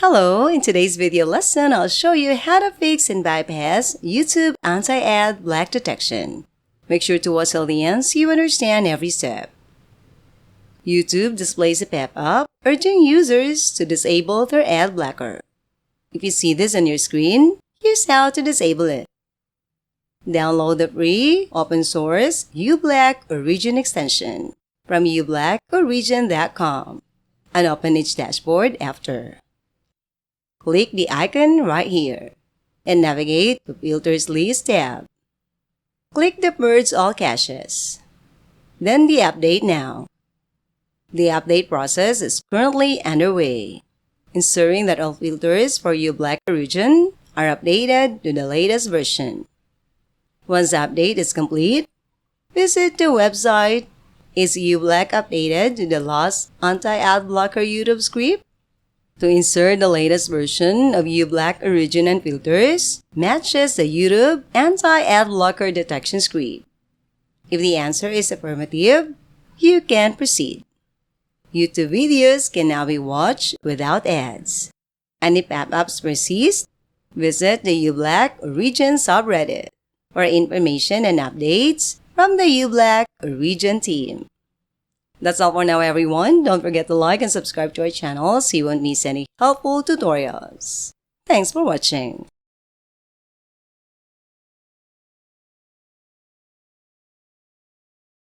Hello, in today's video lesson, I'll show you how to fix and bypass YouTube anti-ad block detection. Make sure to watch till the end so you understand every step. YouTube displays a pop-up urging users to disable their ad blocker. If you see this on your screen, here's how to disable it. Download the free, open-source uBlock Origin extension from ublockorigin.com and open each dashboard after. Click the icon right here and navigate to Filters List tab. Click the Purge All Caches. Then the Update Now. The update process is currently underway, ensuring that all filters for uBlock Origin are updated to the latest version. Once the update is complete, visit the website. Is uBlock updated to the last anti-ad blocker YouTube script? To insert the latest version of uBlock Origin and filters matches the YouTube anti-ad blocker detection script. If the answer is affirmative, you can proceed. YouTube videos can now be watched without ads. And if pop-ups persist, visit the uBlock Origin subreddit for information and updates from the uBlock Origin team. That's all for now, everyone. Don't forget to like and subscribe to our channel so you won't miss any helpful tutorials. Thanks for watching.